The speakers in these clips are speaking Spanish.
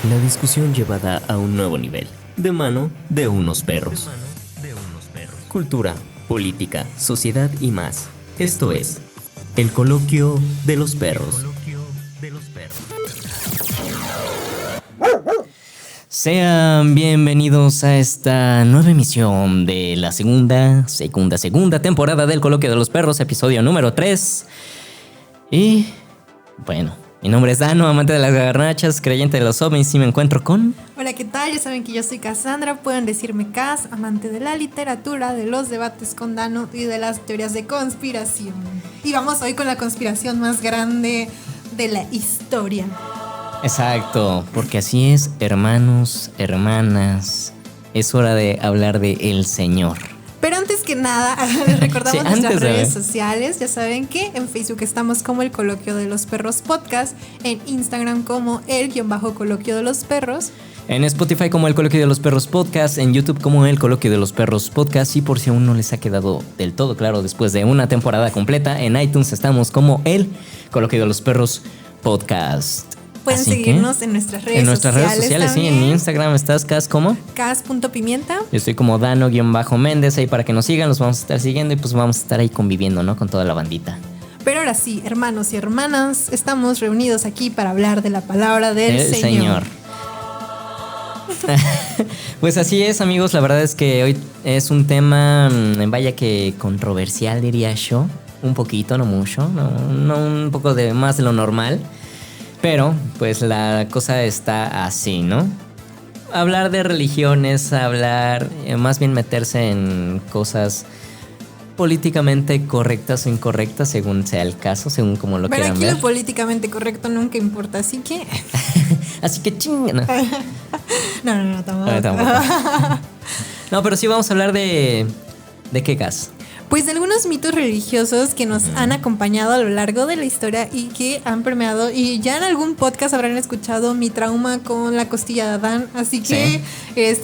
La discusión llevada a un nuevo nivel, de mano de unos perros. Cultura, política, sociedad y más. Esto es el coloquio de los perros. Sean bienvenidos a esta nueva emisión de la segunda temporada del Coloquio de los Perros, episodio número 3. Y bueno, mi nombre es Dano, amante de las garnachas, creyente de los ovnis, y me encuentro con... Hola, ¿qué tal? Ya saben que yo soy Cassandra, pueden decirme Cass, amante de la literatura, de los debates con Dano y de las teorías de conspiración. Y vamos hoy con la conspiración más grande de la historia. Exacto, porque así es, hermanos, hermanas, es hora de hablar de El Señor. Pero antes que nada, les recordamos nuestras redes sociales. Ya saben que en Facebook estamos como el Coloquio de los Perros Podcast, en Instagram como el-Coloquio de los Perros, en Spotify como el Coloquio de los Perros Podcast, en YouTube como el Coloquio de los Perros Podcast, y por si aún no les ha quedado del todo claro después de una temporada completa, en iTunes estamos como el Coloquio de los Perros Podcast. Pueden seguirnos en nuestras redes sociales. En nuestras redes sociales, sí. En mi Instagram estás, Cas, ¿cómo? Cas.pimienta. Yo estoy como Dano-Méndez, ahí para que nos sigan, los vamos a estar siguiendo y pues vamos a estar ahí conviviendo, ¿no? Con toda la bandita. Pero ahora sí, hermanos y hermanas, estamos reunidos aquí para hablar de la palabra del Señor. Pues así es, amigos, la verdad es que hoy es un tema, vaya que controversial, diría yo. Un poquito, no mucho, no un poco de más de lo normal. Pero, pues la cosa está así, ¿no? Hablar de religiones, más bien meterse en cosas políticamente correctas o incorrectas, según sea el caso, según como lo quieran ver. Pero aquí lo políticamente correcto nunca importa, así que... Así que chinga. No, tampoco. No, pero sí vamos a hablar de... ¿De qué gas? Pues de algunos mitos religiosos que nos han acompañado a lo largo de la historia y que han permeado, y ya en algún podcast habrán escuchado mi trauma con la costilla de Adán, así que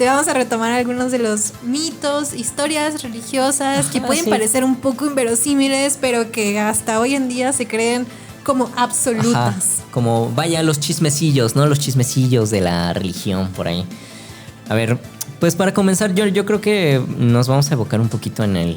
vamos a retomar algunos de los mitos, historias religiosas que pueden parecer un poco inverosímiles, pero que hasta hoy en día se creen como absolutas. Como vaya los chismecillos, ¿no? Los chismecillos de la religión por ahí. A ver, pues para comenzar yo creo que nos vamos a evocar un poquito en el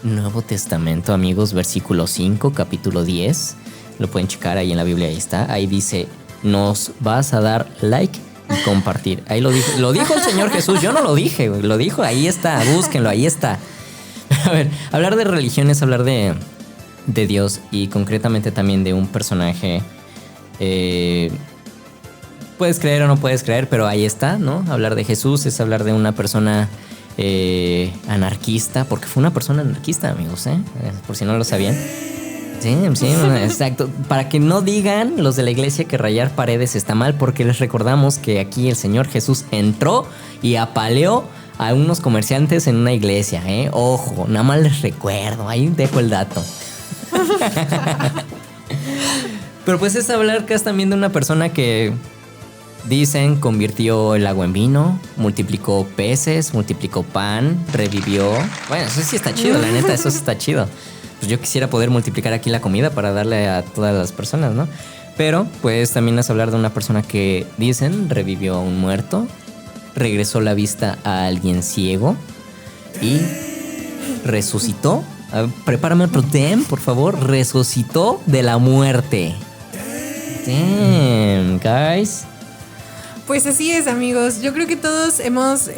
Nuevo Testamento, amigos, versículo 5, capítulo 10. Lo pueden checar ahí en la Biblia, ahí está. Ahí dice, nos vas a dar like y compartir. Ahí lo dijo el Señor Jesús, yo no lo dije, lo dijo, ahí está, búsquenlo, ahí está. A ver, hablar de religión es hablar de Dios y concretamente también de un personaje. Puedes creer o no puedes creer, pero ahí está, ¿no? Hablar de Jesús es hablar de una persona anarquista, porque fue una persona anarquista, amigos, por si no lo sabían. Sí, exacto. Para que no digan los de la iglesia que rayar paredes está mal, porque les recordamos que aquí el Señor Jesús entró y apaleó a unos comerciantes en una iglesia, Ojo, nada más les recuerdo, ahí dejo el dato. Pero pues es hablar que es también de una persona que dicen convirtió el agua en vino, multiplicó peces, multiplicó pan, revivió. Bueno, eso sí está chido, la neta, eso sí está chido. Pues yo quisiera poder multiplicar aquí la comida para darle a todas las personas, ¿no? Pero pues también es hablar de una persona que dicen revivió a un muerto, regresó la vista a alguien ciego y resucitó. Prepárame otro damn, por favor. Resucitó de la muerte. Damn, guys. Pues así es, amigos. Yo creo que todos hemos,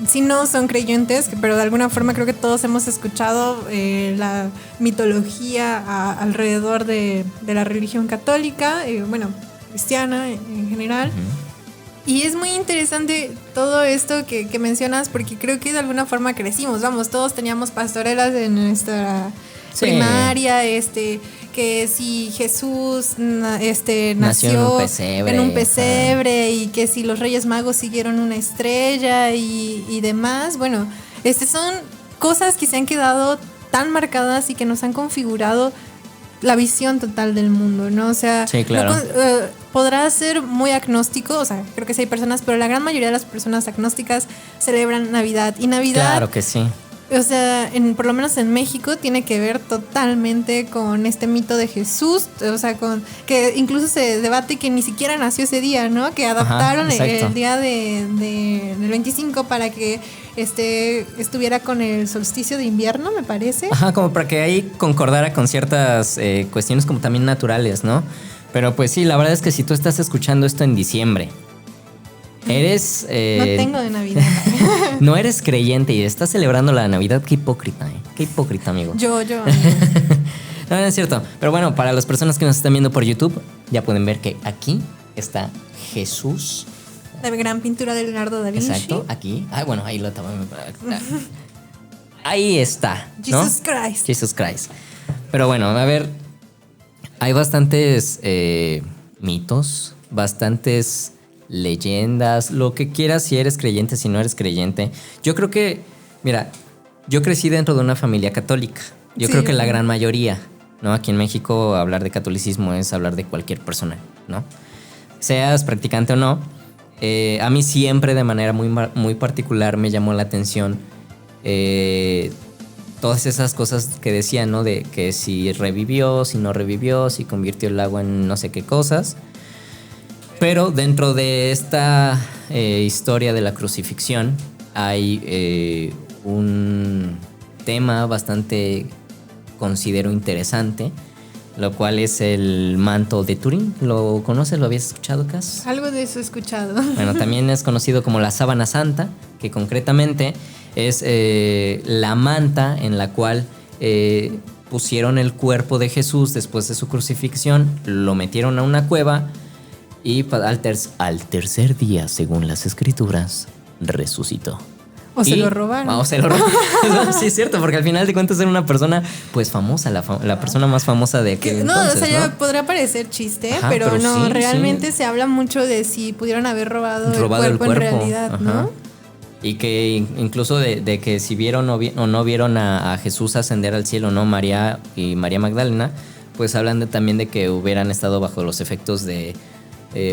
si no son creyentes, pero de alguna forma creo que todos hemos escuchado la mitología alrededor de la religión católica, cristiana en general. Uh-huh. Y es muy interesante todo esto que mencionas, porque creo que de alguna forma crecimos. Vamos, todos teníamos pastorelas en nuestra primaria, que si Jesús nació en un pesebre y que si los Reyes Magos siguieron una estrella y demás. Bueno, son cosas que se han quedado tan marcadas y que nos han configurado la visión total del mundo, ¿no? O sea, sí, claro. Podrá ser muy agnóstico, o sea, creo que sí hay personas, pero la gran mayoría de las personas agnósticas celebran Navidad. Y Navidad, claro que sí, O sea, por lo menos en México tiene que ver totalmente con este mito de Jesús, o sea, con que incluso se debate que ni siquiera nació ese día, ¿no? Que adaptaron el día del 25 para que estuviera con el solsticio de invierno, me parece. Ajá, como para que ahí concordara con ciertas cuestiones como también naturales, ¿no? Pero pues sí, la verdad es que si tú estás escuchando esto en diciembre, eres... no tengo de Navidad. No eres creyente y estás celebrando la Navidad, qué hipócrita, ¿eh? Qué hipócrita, amigo. Yo. No es cierto. Pero bueno, para las personas que nos están viendo por YouTube, ya pueden ver que aquí está Jesús. La gran pintura de Leonardo da Vinci. Exacto, aquí. Ah, bueno, ahí lo estaba. Ahí está, ¿no? Jesus Christ. Pero bueno, a ver, hay bastantes mitos, bastantes leyendas, lo que quieras, si eres creyente, si no eres creyente. Yo creo que, mira, yo crecí dentro de una familia católica. Yo creo que la gran mayoría, ¿no? Aquí en México hablar de catolicismo es hablar de cualquier persona, ¿no? Seas practicante o no. A mí siempre de manera muy particular me llamó la atención todas esas cosas que decían, ¿no? De que si revivió, si no revivió, si convirtió el agua en no sé qué cosas. Pero dentro de esta historia de la crucifixión hay un tema bastante, considero interesante, lo cual es el manto de Turín. ¿Lo conoces? ¿Lo habías escuchado, Cas? Algo de eso he escuchado. Bueno, también es conocido como la sábana santa, que concretamente es la manta en la cual pusieron el cuerpo de Jesús después de su crucifixión, lo metieron a una cueva y al tercer día, según las escrituras, resucitó. O se lo robaron. O se lo robaron. Sí, es cierto, porque al final de cuentas era una persona pues famosa, la persona más famosa de aquel entonces, o sea, ¿no? ya podría parecer chiste, pero no, sí, realmente sí. Se habla mucho de si pudieron haber robado el cuerpo en realidad, ¿no? Y que incluso de que si vieron o no vieron a Jesús ascender al cielo, ¿no? María y María Magdalena, pues hablan también de que hubieran estado bajo los efectos de...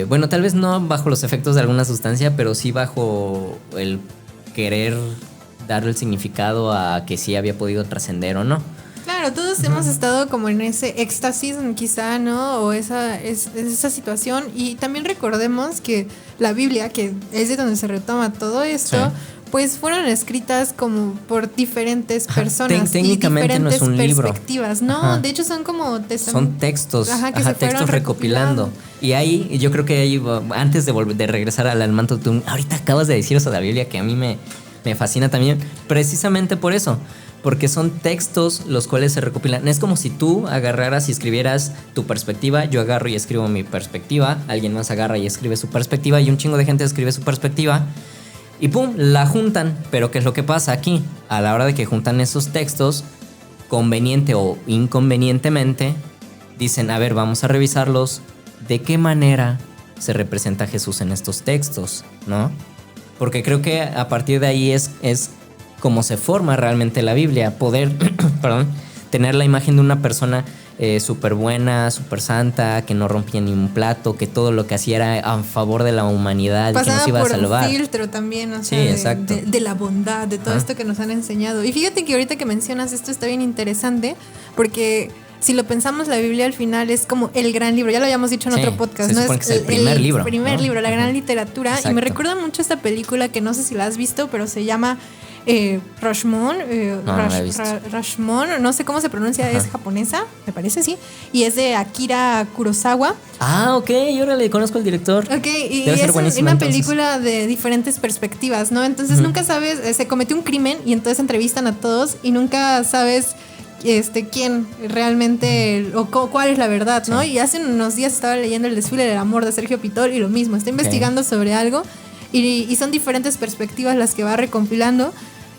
bueno, tal vez no bajo los efectos de alguna sustancia, pero sí bajo el querer darle el significado a que sí había podido trascender o no. Claro, todos hemos estado como en ese éxtasis quizá, ¿no? O esa situación. Y también recordemos que la Biblia, que es de donde se retoma todo esto, sí, pues fueron escritas como por diferentes personas técnicamente y diferentes no es un perspectivas, libro. ¿no? Ajá. De hecho son como son textos, que se textos recopilando. Y ahí, yo creo que ahí, antes de regresar al manto, tú ahorita acabas de decir eso de la Biblia, que a mí me fascina también, precisamente por eso. Porque son textos los cuales se recopilan. Es como si tú agarraras y escribieras tu perspectiva. Yo agarro y escribo mi perspectiva. Alguien más agarra y escribe su perspectiva. Y un chingo de gente escribe su perspectiva. Y pum, la juntan. Pero ¿qué es lo que pasa aquí? A la hora de que juntan esos textos, conveniente o inconvenientemente, dicen, a ver, vamos a revisarlos. ¿De qué manera se representa a Jesús en estos textos? ¿No? Porque creo que a partir de ahí es como se forma realmente la Biblia, poder tener la imagen de una persona súper buena, súper santa, que no rompía ni un plato, que todo lo que hacía era a favor de la humanidad y que nos iba a salvar. Pasaba por un filtro también, o sea, exacto. De la bondad, de todo esto que nos han enseñado. Y fíjate que ahorita que mencionas esto está bien interesante, porque si lo pensamos, la Biblia al final es como el gran libro. Ya lo habíamos dicho en otro podcast, ¿no? Es el primer libro. El primer libro, la gran literatura. Exacto. Y me recuerda mucho esta película que no sé si la has visto, pero se llama Rashomon. Rashomon, no sé cómo se pronuncia, es japonesa, me parece, sí. Y es de Akira Kurosawa. Ah, ok, yo ahora le conozco al director. Ok, y es una película de diferentes perspectivas, ¿no? Entonces nunca sabes, se cometió un crimen y entonces entrevistan a todos y nunca sabes quién realmente o cuál es la verdad, ¿no? Sí. Y hace unos días estaba leyendo El desfile del amor de Sergio Pitol y lo mismo, está investigando sobre algo y son diferentes perspectivas las que va recompilando,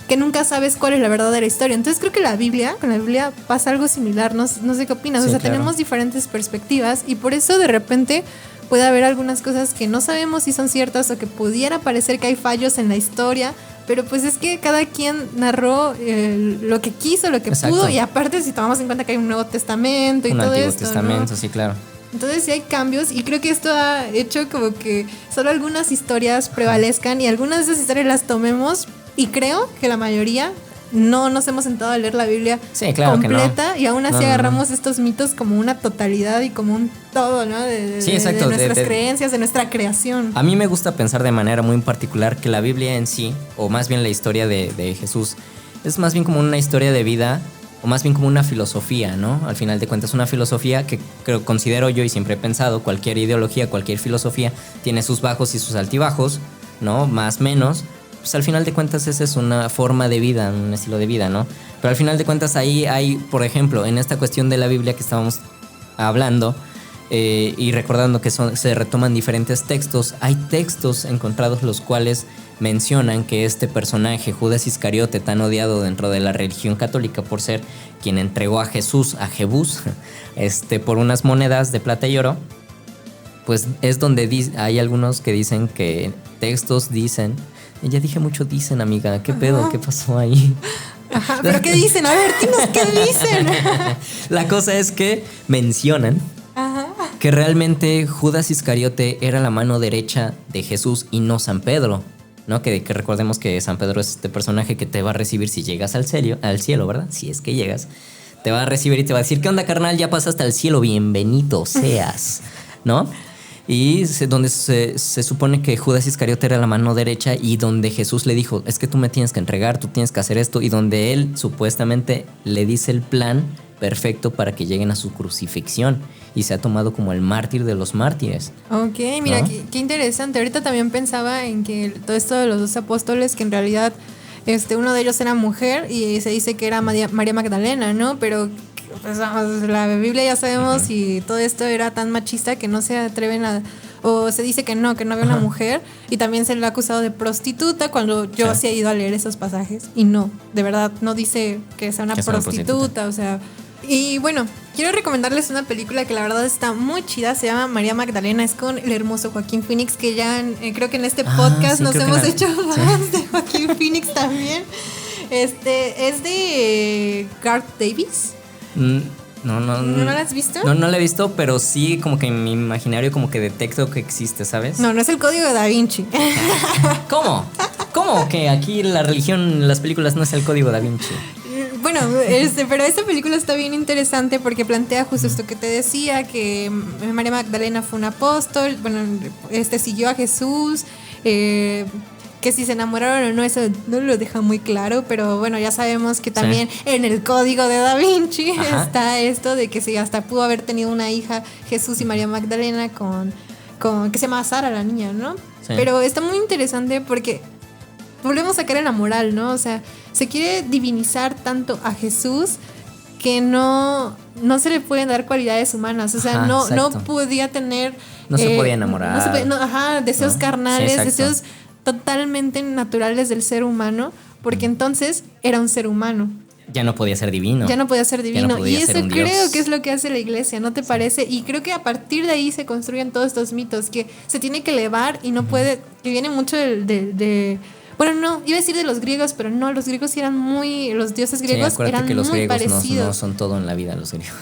que nunca sabes cuál es la verdadera historia. Entonces creo que con la Biblia pasa algo similar, no sé qué opinas, sí, o sea, claro. Tenemos diferentes perspectivas y por eso de repente puede haber algunas cosas que no sabemos si son ciertas o que pudiera parecer que hay fallos en la historia. Pero pues es que cada quien narró lo que quiso, lo que pudo. Y aparte si tomamos en cuenta que hay un Nuevo Testamento y todo esto, Antiguo Testamento, ¿no? Sí, claro. Entonces sí hay cambios y creo que esto ha hecho como que solo algunas historias prevalezcan y algunas de esas historias las tomemos y creo que la mayoría no nos hemos sentado a leer la Biblia Sí, claro completa que no. y aún así No, no, no. agarramos estos mitos como una totalidad y como un todo, ¿no? Sí, exacto, de nuestras de- creencias, de nuestra creación. A mí me gusta pensar de manera muy particular que la Biblia en sí, o más bien la historia de Jesús, es más bien como una historia de vida, o más bien como una filosofía, ¿no? Al final de cuentas, una filosofía que creo, considero yo y siempre he pensado, cualquier ideología, cualquier filosofía tiene sus bajos y sus altibajos, ¿no? Más, menos. Pues al final de cuentas esa es una forma de vida, un estilo de vida, ¿no? Pero al final de cuentas ahí hay, por ejemplo, en esta cuestión de la Biblia que estábamos hablando, y recordando que se retoman diferentes textos, hay textos encontrados los cuales mencionan que este personaje, Judas Iscariote, tan odiado dentro de la religión católica por ser quien entregó a Jesús, a Jebús, por unas monedas de plata y oro, pues es donde hay algunos que dicen que textos dicen, ya dije mucho dicen, amiga, ¿qué pedo? ¿Qué pasó ahí? Ajá, pero ¿qué dicen? A ver, dinos qué dicen. La cosa es que mencionan Ajá. que realmente Judas Iscariote era la mano derecha de Jesús y no San Pedro, ¿no? Que recordemos que San Pedro es este personaje que te va a recibir si llegas al cielo, ¿verdad? Si es que llegas, te va a recibir y te va a decir, ¿qué onda, carnal? Ya pasaste al cielo, bienvenido seas, ¿no? Y donde se supone que Judas Iscariote era la mano derecha y donde Jesús le dijo, es que tú me tienes que entregar, tú tienes que hacer esto, y donde él supuestamente le dice el plan perfecto para que lleguen a su crucifixión y se ha tomado como el mártir de los mártires. Ok, mira, ¿No? qué interesante. Ahorita también pensaba en que todo esto de los 12 apóstoles, que en realidad uno de ellos era mujer y se dice que era María Magdalena, ¿no? Pero pues, vamos, la Biblia ya sabemos y todo esto era tan machista que no se atreven a... O se dice que no había una mujer, y también se le ha acusado de prostituta cuando yo sí he ido a leer esos pasajes y no, de verdad, no dice que sea una Que sea una prostituta, o sea... Y bueno, quiero recomendarles una película que la verdad está muy chida, se llama María Magdalena, es con el hermoso Joaquín Phoenix, que ya creo que en este podcast sí, nos creo que hemos la- hecho fans de Joaquín Phoenix también. Es de Garth Davis. No, ¿No la has visto? No la he visto, pero sí como que en mi imaginario como que detecto que existe, ¿sabes? No es el Código de Da Vinci. ¿Cómo? ¿Cómo que aquí la religión en las películas no es el código da Vinci? Bueno, pero esta película está bien interesante porque plantea justo esto que te decía, que María Magdalena fue un apóstol, bueno, siguió a Jesús, que si se enamoraron o no, eso no lo deja muy claro, pero bueno, ya sabemos que también en el Código de Da Vinci está esto de que si hasta pudo haber tenido una hija, Jesús y María Magdalena, con que se llama Sara, la niña, ¿no? Sí. Pero está muy interesante porque volvemos a caer en la moral, ¿no? O sea, se quiere divinizar tanto a Jesús que no se le pueden dar cualidades humanas. O sea, Ajá, no exacto. podía tener... No se podía enamorar. No se podía- deseos ¿no? carnales, Sí, exacto. deseos totalmente naturales del ser humano, porque entonces era un ser humano. Ya no podía ser divino. Ya no podía ser divino. Ya no podía y ser eso un creo dios. que es lo que hace la iglesia, ¿no te parece? Y creo que a partir de ahí se construyen todos estos mitos, que se tiene que elevar y no puede, que viene mucho bueno, no, iba a decir de los griegos, pero no, los griegos eran muy, los dioses Sí, griegos acuérdate eran que los muy griegos parecidos. no son todo en la vida, los griegos.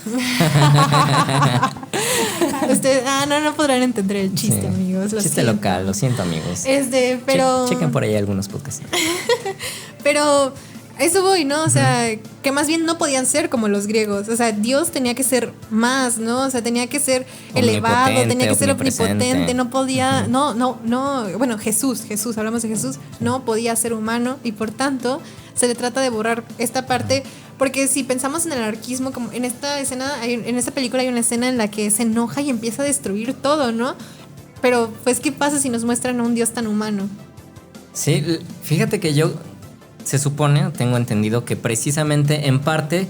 No podrán entender el chiste, Sí. amigos. Lo Chiste siento. local, lo siento, amigos. Pero... Chequen por ahí algunos podcasts. Pero a eso voy, ¿no? O sea, que más bien no podían ser como los griegos. O sea, Dios tenía que ser más, ¿no? O sea, tenía que ser elevado, tenía que ser omnipotente, no podía, bueno, Jesús, hablamos de Jesús, no podía ser humano y por tanto se le trata de borrar esta parte, porque si pensamos en el anarquismo, como en esta escena, en esta película hay una escena en la que se enoja y empieza a destruir todo, ¿no? Pero, pues, ¿qué pasa si nos muestran a un Dios tan humano? Sí, fíjate que se supone, tengo entendido, que precisamente en parte,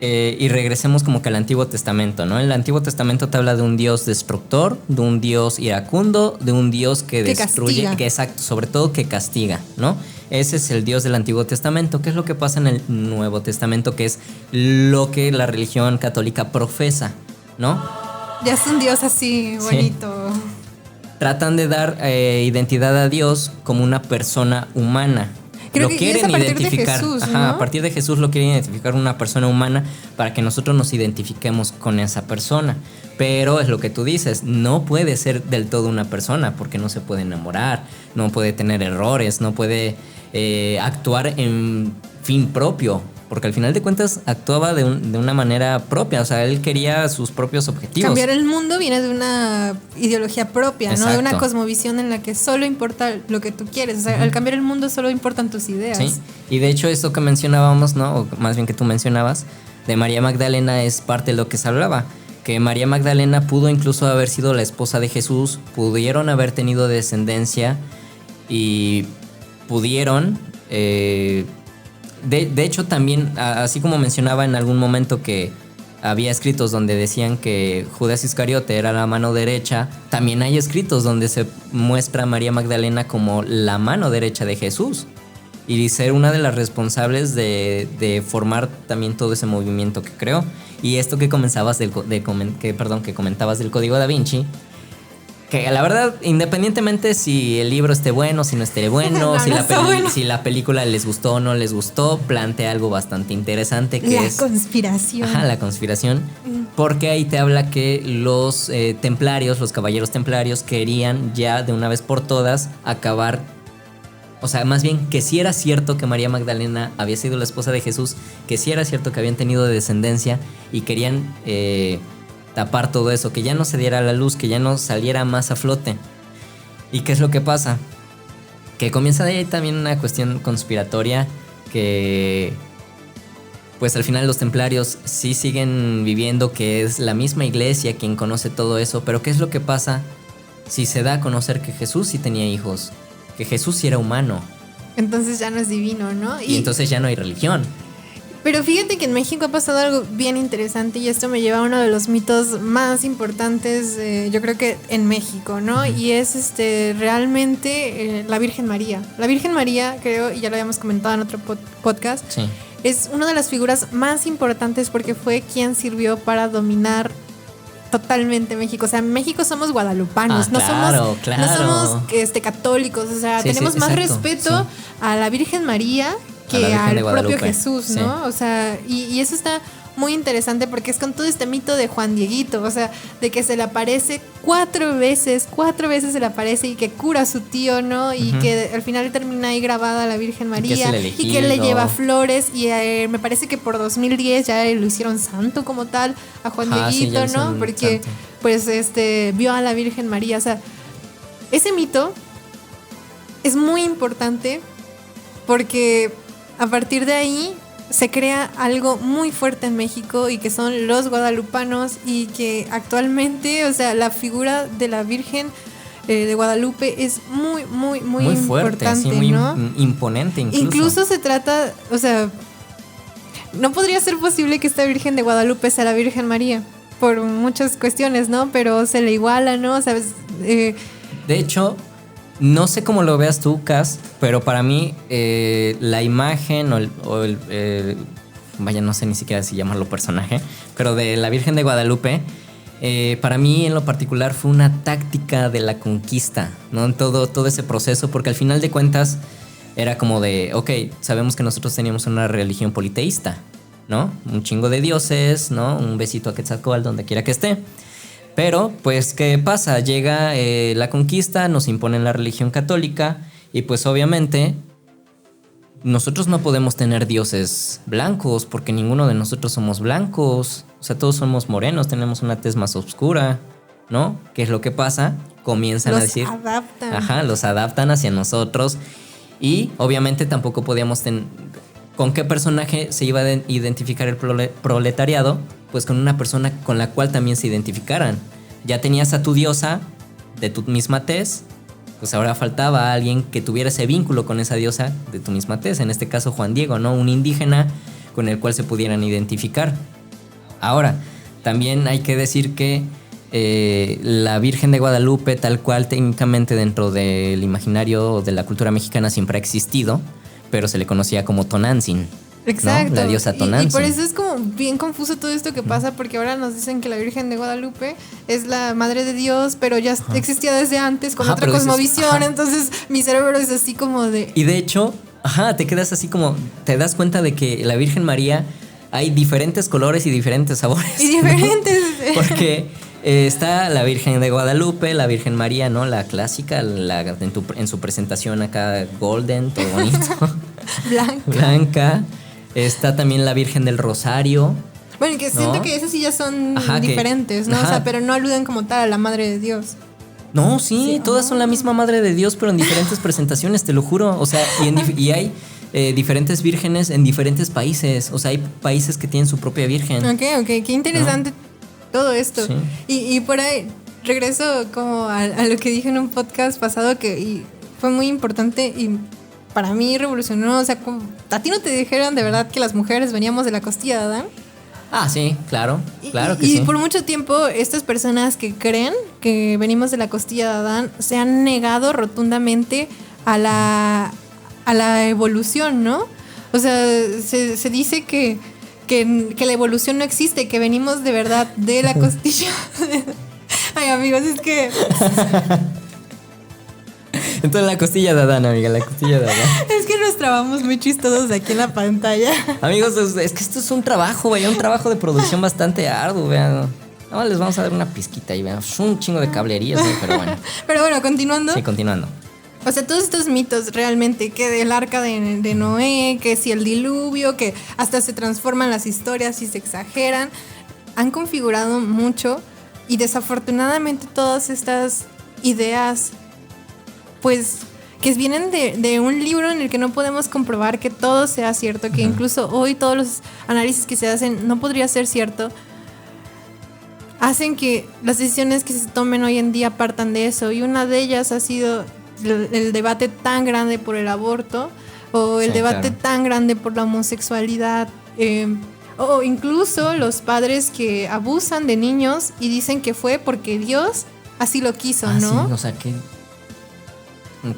y regresemos como que al Antiguo Testamento, ¿no? El Antiguo Testamento te habla de un Dios destructor, de un Dios iracundo, de un Dios que destruye, castiga. exacto, sobre todo que castiga, ¿no? Ese es el Dios del Antiguo Testamento. ¿Qué es lo que pasa en el Nuevo Testamento? Que es lo que la religión católica profesa, ¿no? Ya es un Dios así, bonito. Tratan de dar identidad a Dios como una persona humana. Creo Lo que quieren es a partir de identificar. Jesús, Ajá, ¿no? a partir de Jesús lo quieren identificar una persona humana para que nosotros nos identifiquemos con esa persona. Pero es lo que tú dices, no puede ser del todo una persona porque no se puede enamorar, no puede tener errores, no puede actuar fin propio, porque al final de cuentas actuaba de una manera propia, o sea, él quería sus propios objetivos. Cambiar el mundo viene de una ideología propia, Exacto. ¿no? De una cosmovisión en la que solo importa lo que tú quieres, o sea, al cambiar el mundo solo importan tus ideas. Sí, y de hecho esto que mencionábamos, ¿no? O más bien que tú mencionabas, de María Magdalena es parte de lo que se hablaba, que María Magdalena pudo incluso haber sido la esposa de Jesús, pudieron haber tenido descendencia y pudieron... De hecho, también, así como mencionaba en algún momento que había escritos donde decían que Judas Iscariote era la mano derecha, también hay escritos donde se muestra a María Magdalena como la mano derecha de Jesús y ser una de las responsables de formar también todo ese movimiento que creó. Y esto que comentabas que comentabas del Código Da Vinci, que la verdad, independientemente si el libro esté bueno, si no esté bueno, No, si la película les gustó o no les gustó, plantea algo bastante interesante que es... conspiración. Ajá, la conspiración. Porque ahí te habla que los templarios, los caballeros templarios, querían ya de una vez por todas acabar... O sea, más bien que sí era cierto que María Magdalena había sido la esposa de Jesús, que sí era cierto que habían tenido descendencia y querían... tapar todo eso, que ya no se diera a la luz, que ya no saliera más a flote. ¿Y qué es lo que pasa? Que comienza de ahí también una cuestión conspiratoria que pues al final los templarios sí siguen viviendo, que es la misma iglesia quien conoce todo eso, pero ¿qué es lo que pasa si se da a conocer que Jesús sí tenía hijos? Que Jesús sí era humano. Entonces ya no es divino, ¿no? Y entonces ya no hay religión. Pero fíjate que en México ha pasado algo bien interesante y esto me lleva a uno de los mitos más importantes, yo creo que en México, ¿no? Uh-huh. Y es realmente la Virgen María. La Virgen María, creo, y ya lo habíamos comentado en otro podcast, sí, es una de las figuras más importantes porque fue quien sirvió para dominar totalmente México. O sea, en México somos guadalupanos, no somos católicos, o sea, tenemos más respeto a la Virgen María que al propio Jesús, ¿no? Sí. O sea, y eso está muy interesante porque es con todo este mito de Juan Dieguito, o sea, de que se le aparece cuatro veces se le aparece y que cura a su tío, ¿no? Y que al final termina ahí grabada la Virgen María y que él le lleva flores y me parece que por 2010 ya lo hicieron santo como tal a Juan Dieguito, ¿no? Porque santo. Pues vio a la Virgen María, o sea, ese mito es muy importante porque a partir de ahí se crea algo muy fuerte en México y que son los guadalupanos y que actualmente, o sea, la figura de la Virgen de Guadalupe es muy, muy, muy fuerte, importante, sí, muy ¿no? Imponente incluso. Incluso se trata, o sea, no podría ser posible que esta Virgen de Guadalupe sea la Virgen María por muchas cuestiones, ¿no? Pero se le iguala, ¿no? ¿Sabes? De hecho... No sé cómo lo veas tú, Cas, pero para mí la imagen vaya, no sé ni siquiera si llamarlo personaje, pero de la Virgen de Guadalupe, para mí en lo particular fue una táctica de la conquista, ¿no? En todo ese proceso, porque al final de cuentas era como de, ok, sabemos que nosotros teníamos una religión politeísta, ¿no? Un chingo de dioses, ¿no? Un besito a Quetzalcóatl donde quiera que esté. Pero, pues, ¿qué pasa? Llega la conquista, nos imponen la religión católica y pues obviamente nosotros no podemos tener dioses blancos porque ninguno de nosotros somos blancos. O sea, todos somos morenos, tenemos una tez más oscura, ¿no? ¿Qué es lo que pasa? Comienzan a decir... Los adaptan. Ajá, los adaptan hacia nosotros y obviamente tampoco podíamos ¿con qué personaje se iba a identificar el proletariado? Pues con una persona con la cual también se identificaran. Ya tenías a tu diosa de tu misma tez, pues ahora faltaba alguien que tuviera ese vínculo con esa diosa de tu misma tez. En este caso Juan Diego, ¿no? Un indígena con el cual se pudieran identificar. Ahora, también hay que decir que la Virgen de Guadalupe, tal cual técnicamente dentro del imaginario de la cultura mexicana siempre ha existido, pero se le conocía como Tonantzin. Exacto. ¿No? La diosa Tonantzin. Y por eso es como bien confuso todo esto que pasa, porque ahora nos dicen que la Virgen de Guadalupe es la madre de Dios, pero ya existía desde antes con otra cosmovisión. Entonces mi cerebro es así como de... Y de hecho, te quedas así como... Te das cuenta de que la Virgen María hay diferentes colores y diferentes sabores. Y diferentes... ¿no? Porque está la Virgen de Guadalupe, la Virgen María, ¿no? La clásica, en su presentación acá golden, todo bonito. Blanca. Está también la Virgen del Rosario. Bueno, que siento que esas sí ya son diferentes, ¿no? O sea, pero no aluden como tal a la Madre de Dios. No, sí, todas son la misma Madre de Dios, pero en diferentes presentaciones, te lo juro. O sea, y hay diferentes vírgenes en diferentes países. O sea, hay países que tienen su propia virgen. Ok, qué interesante todo esto. Sí. Y por ahí regreso como a lo que dije en un podcast pasado que fue muy importante y para mí revolucionó. O sea, ¿a ti no te dijeron de verdad que las mujeres veníamos de la costilla de Adán? Ah, sí, claro que sí. Y por mucho tiempo estas personas que creen que venimos de la costilla de Adán se han negado rotundamente a la evolución, ¿no? O sea, se dice que la evolución no existe, que venimos de verdad de la costilla. Ay, amigos, es que... Entonces la costilla de Adán, amiga, la costilla de Adán. Es que nos trabamos muy chistosos aquí en la pantalla. Amigos, es que esto es un trabajo, vaya, un trabajo de producción bastante arduo, vean. Ahora les vamos a dar una pizquita y vean, un chingo de cablerías, pero bueno. Pero bueno, continuando. Sí, continuando. O sea, todos estos mitos realmente, que del arca de Noé, que si el diluvio, que hasta se transforman las historias y se exageran, han configurado mucho y desafortunadamente todas estas ideas, pues, que vienen de un libro en el que no podemos comprobar que todo sea cierto, que incluso hoy todos los análisis que se hacen no podría ser cierto, hacen que las decisiones que se tomen hoy en día partan de eso. Y una de ellas ha sido el debate tan grande por el aborto o el debate tan grande por la homosexualidad, o incluso los padres que abusan de niños y dicen que fue porque Dios así lo quiso, ¿no? Sí, o sea, ¿qué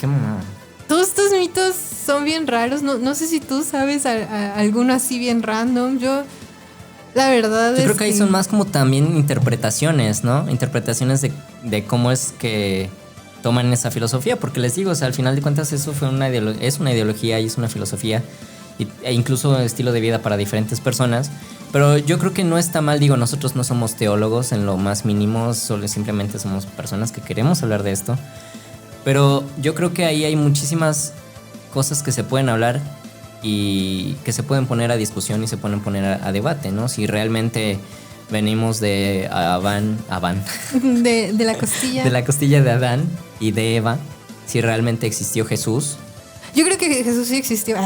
mamada? Todos estos mitos son bien raros. No sé si tú sabes alguno así bien random. Yo, la verdad creo que ahí son más como también interpretaciones, ¿no? Interpretaciones de cómo es que toman esa filosofía. Porque les digo, o sea, al final de cuentas eso fue es una ideología y es una filosofía e incluso un estilo de vida para diferentes personas. Pero yo creo que no está mal, digo, nosotros no somos teólogos en lo más mínimo, solo simplemente somos personas que queremos hablar de esto. Pero yo creo que ahí hay muchísimas cosas que se pueden hablar y que se pueden poner a discusión y se pueden poner a debate, ¿no? Si realmente venimos de Adán, de la costilla. De la costilla de Adán y de Eva, si realmente existió Jesús. Yo creo que Jesús sí existió.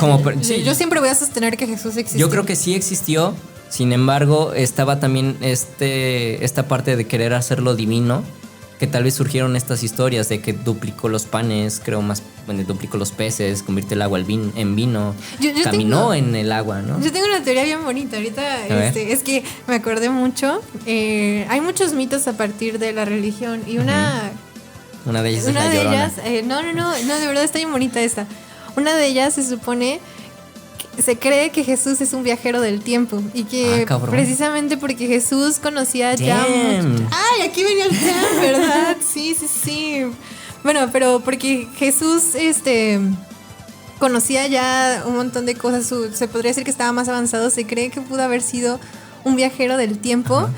Sí. Yo siempre voy a sostener que Jesús existió. Yo creo que sí existió, sin embargo, estaba también esta parte de querer hacerlo divino, que tal vez surgieron estas historias de que duplicó los panes, duplicó los peces, convirtió el agua en vino, caminó en el agua, ¿no? Yo tengo una teoría bien bonita ahorita, es que me acordé mucho, hay muchos mitos a partir de la religión y una de ellas es la Llorona. No, de verdad está bien bonita esta. Una de ellas se supone, se cree que Jesús es un viajero del tiempo y que precisamente porque Jesús conocía ya mucho. ¡Ay, aquí venía el jam! ¿Verdad? Sí. Bueno, pero porque Jesús conocía ya un montón de cosas, se podría decir que estaba más avanzado, se cree que pudo haber sido un viajero del tiempo. Ajá.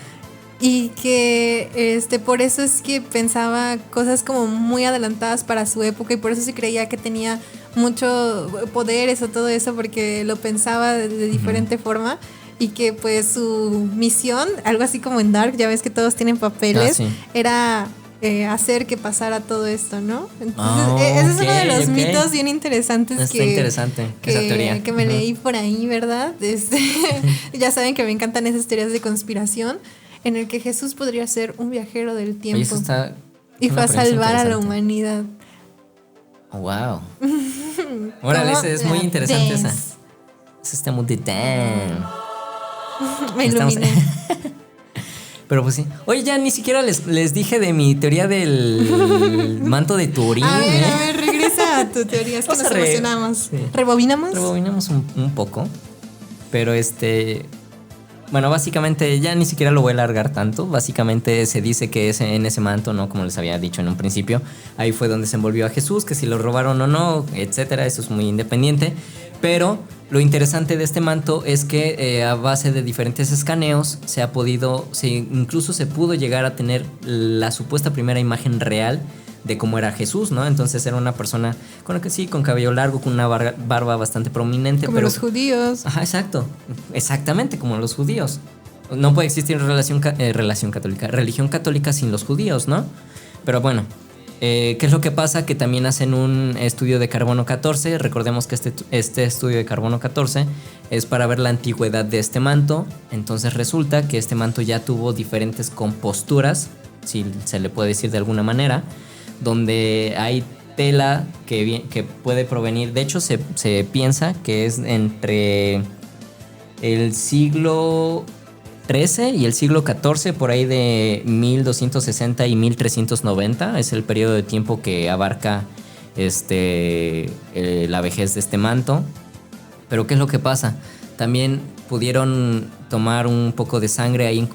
Y que por eso es que pensaba cosas como muy adelantadas para su época y por eso se creía que tenía mucho poderes o todo eso porque lo pensaba de diferente forma y que pues su misión, algo así como en Dark, ya ves que todos tienen papeles, era hacer que pasara todo esto, ¿no? Entonces ese es uno de los mitos bien interesantes. Está interesante esa teoría. Que me leí por ahí, ¿verdad? Ya saben que me encantan esas teorías de conspiración, en el que Jesús podría ser un viajero del tiempo. Y fue a salvar a la humanidad. Oh, wow. Órale, es muy interesante esa. Es muy de damn. Me iluminé. Pero pues sí. Oye, ya ni siquiera les dije de mi teoría del manto de Turín. A ver, regresa a tu teoría. Es que nos emocionamos. Sí. ¿Rebobinamos? Rebobinamos un poco. Pero bueno, básicamente ya ni siquiera lo voy a alargar tanto. Básicamente se dice que en ese manto, ¿no? Como les había dicho en un principio, ahí fue donde se envolvió a Jesús, que si lo robaron o no, etcétera. Eso es muy independiente. Pero lo interesante de este manto es que a base de diferentes escaneos incluso se pudo llegar a tener la supuesta primera imagen real de cómo era Jesús, ¿no? Entonces era una persona con cabello largo, con una barba bastante prominente. Como los judíos. Ajá, exacto. Exactamente, como los judíos. No puede existir religión católica sin los judíos, ¿no? Pero bueno, ¿qué es lo que pasa? Que también hacen un estudio de carbono 14. Recordemos que este estudio de carbono 14 es para ver la antigüedad de este manto. Entonces resulta que este manto ya tuvo diferentes composturas, si se le puede decir de alguna manera, donde hay tela que puede provenir. De hecho, se piensa que es entre el siglo XIII y el siglo XIV, por ahí de 1260 y 1390. Es el periodo de tiempo que abarca la vejez de este manto. Pero ¿qué es lo que pasa? También pudieron tomar un poco de sangre ahí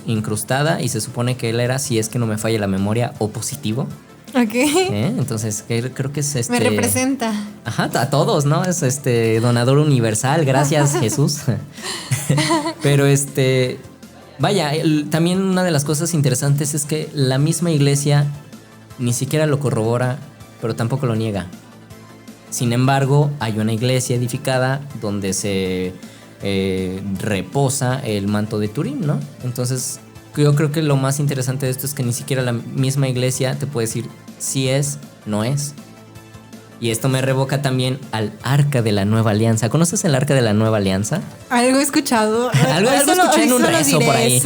incrustada, y se supone que él era, si es que no me falla la memoria, O positivo. Ok. Entonces creo que es Me representa. Ajá, a todos, ¿no? Es donador universal, gracias Jesús. Pero vaya, también una de las cosas interesantes es que la misma iglesia ni siquiera lo corrobora, pero tampoco lo niega. Sin embargo, hay una iglesia edificada donde se reposa el manto de Turín, ¿no? Entonces, yo creo que lo más interesante de esto es que ni siquiera la misma iglesia te puede decir si es, no es. Y esto me revoca también al Arca de la Nueva Alianza. ¿Conoces el Arca de la Nueva Alianza? Algo he escuchado. Algo escuché en un rezo por ahí.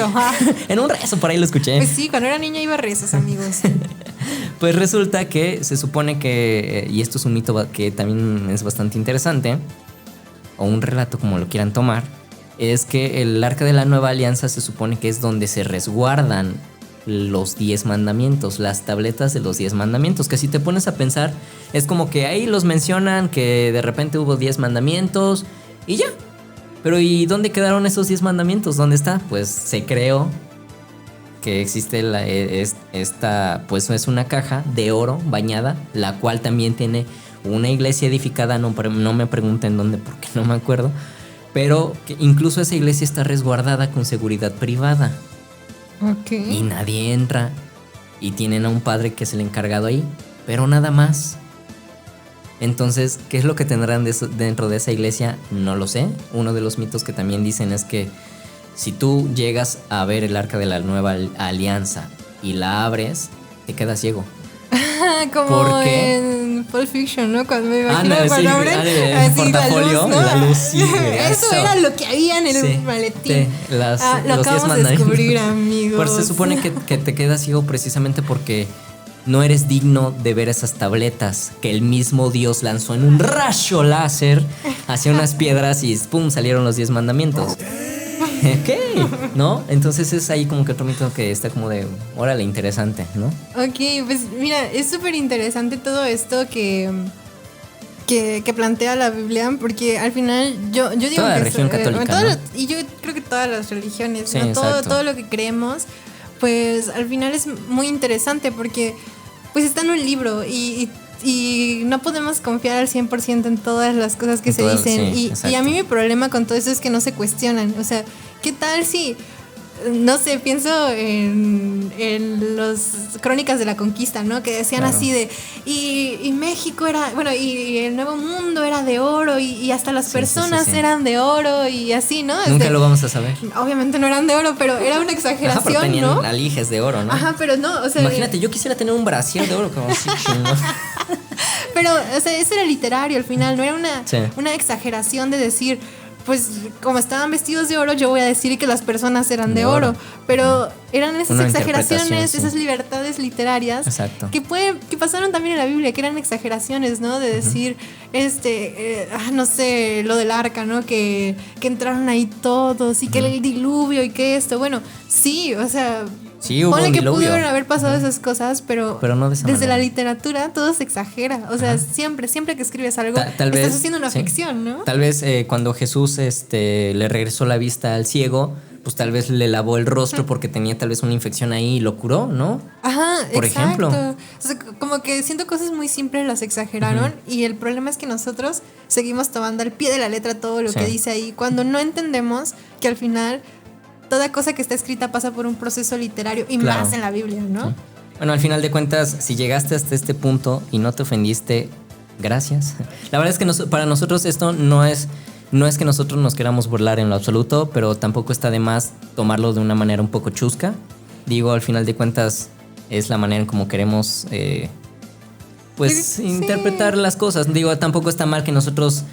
En un rezo por ahí lo escuché. Pues sí, cuando era niña iba a rezos, amigos. Pues resulta que se supone que, y esto es un mito que también es bastante interesante, o un relato como lo quieran tomar, es que el Arca de la Nueva Alianza se supone que es donde se resguardan los 10 mandamientos, las tabletas de los 10 mandamientos, que si te pones a pensar, es como que ahí los mencionan, que de repente hubo 10 mandamientos y ya. Pero ¿y dónde quedaron esos 10 mandamientos? ¿Dónde está? Pues se creó que existe esta, pues es una caja de oro bañada, la cual también tiene una iglesia edificada, no me pregunten dónde porque no me acuerdo, pero que incluso esa iglesia está resguardada con seguridad privada. Okay. Y nadie entra. Y tienen a un padre que es el encargado ahí, pero nada más. Entonces, ¿qué es lo que tendrán dentro de esa iglesia? No lo sé. Uno de los mitos que también dicen es que si tú llegas a ver el Arca de la Nueva Alianza y la abres, te quedas ciego. Como en Pulp Fiction, ¿no? Cuando me imagino cuando abren el portafolio, la luz, sí, eso era lo que había en el maletín. Lo acabamos de descubrir, amigos. Pero se supone que te quedas ciego precisamente porque no eres digno de ver esas tabletas que el mismo Dios lanzó en un rayo láser hacia unas piedras y ¡pum! Salieron los 10 mandamientos. ¿Qué? ¿No? Entonces es ahí como que otro mito que está como de, órale, interesante, ¿no? Ok, pues mira, es súper interesante todo esto que plantea la Biblia, porque al final yo digo toda que la religión católica, ¿no? Y yo creo que todas las religiones, sí, ¿no? Todo lo que creemos, pues al final es muy interesante porque pues está en un libro y no podemos confiar al 100% en todas las cosas que se dicen. Sí, y a mí mi problema con todo eso es que no se cuestionan. O sea, ¿qué tal si, no sé, pienso en los Crónicas de la Conquista, ¿no? Que decían así de, y México era, bueno, y el Nuevo Mundo era de oro y hasta las personas eran de oro y así, ¿no? Nunca lo vamos a saber. Obviamente no eran de oro, pero era una exageración, pero tenían, ¿no? Alijes de oro, ¿no? Ajá, pero no, o sea... Imagínate, yo quisiera tener un brasier de oro como así, chingón. Pero, o sea, eso era literario al final, no era una exageración de decir, pues como estaban vestidos de oro, yo voy a decir que las personas eran de oro. Pero eran esas exageraciones, esas libertades literarias que pasaron también en la Biblia, que eran exageraciones, ¿no? De decir, no sé, lo del arca, ¿no? Que entraron ahí todos y que el diluvio y que esto, bueno, sí, o sea... Sí, hubo ponle un que diluvio. pudieron haber pasado esas cosas, pero no de esa desde manera. la literatura todo se exagera. O sea, siempre que escribes algo, estás haciendo una ficción, ¿no? Tal vez cuando Jesús le regresó la vista al ciego, pues tal vez le lavó el rostro porque tenía tal vez una infección ahí y lo curó, ¿no? Ajá, por ejemplo. O sea, como que siento cosas muy simples las exageraron y el problema es que nosotros seguimos tomando al pie de la letra todo lo que dice ahí, cuando no entendemos que al final... toda cosa que está escrita pasa por un proceso literario y más en la Biblia, ¿no? Bueno, al final de cuentas, si llegaste hasta este punto y no te ofendiste, gracias. La verdad es que para nosotros esto no es que nosotros nos queramos burlar en lo absoluto, pero tampoco está de más tomarlo de una manera un poco chusca. Digo, al final de cuentas, es la manera en como queremos, interpretar las cosas. Digo, tampoco está mal que nosotros...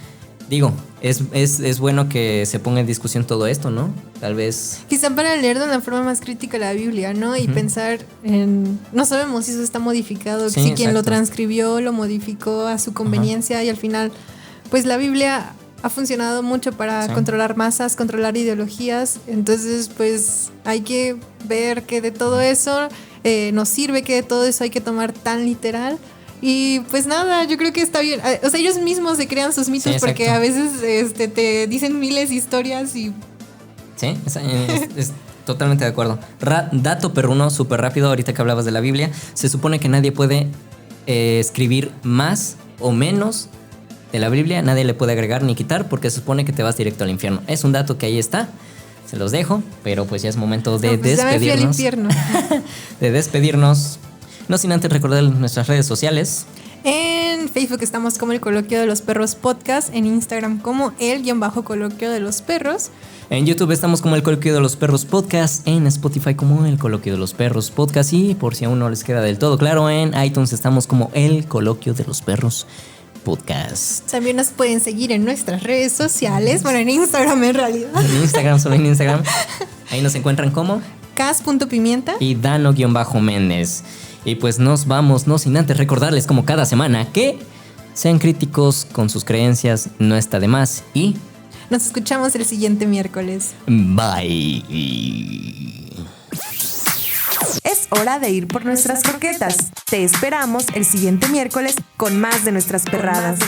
Digo, es bueno que se ponga en discusión todo esto, ¿no? Tal vez... Quizá para leer de una forma más crítica la Biblia, ¿no? Y pensar en... No sabemos si eso está modificado, si quien lo transcribió lo modificó a su conveniencia y al final, pues la Biblia ha funcionado mucho para controlar masas, controlar ideologías. Entonces, pues hay que ver que de todo eso nos sirve, que de todo eso hay que tomar tan literal. Y pues nada, yo creo que está bien. O sea, ellos mismos se crean sus mitos porque a veces te dicen miles de historias y... Sí, es totalmente de acuerdo. Dato perruno, súper rápido, ahorita que hablabas de la Biblia. Se supone que nadie puede escribir más o menos de la Biblia. Nadie le puede agregar ni quitar porque se supone que te vas directo al infierno. Es un dato que ahí está. Se los dejo, pero pues ya es momento de despedirnos. Ya me fui al infierno. De despedirnos. No sin antes recordar nuestras redes sociales. En Facebook estamos como El Coloquio de los Perros Podcast. En Instagram como El_Coloquio de los Perros. En YouTube estamos como El Coloquio de los Perros Podcast. En Spotify como El Coloquio de los Perros Podcast. Y por si aún no les queda del todo claro, en iTunes estamos como El Coloquio de los Perros Podcast. También nos pueden seguir en nuestras redes sociales. Bueno, en Instagram en realidad. En Instagram, solo en Instagram. Ahí nos encuentran como Cas.pimienta y Dano_Méndez. Y pues nos vamos, no sin antes recordarles como cada semana que sean críticos con sus creencias, no está de más. Y nos escuchamos el siguiente miércoles. Bye. Es hora de ir por nuestras croquetas. Te esperamos el siguiente miércoles con más de nuestras perradas.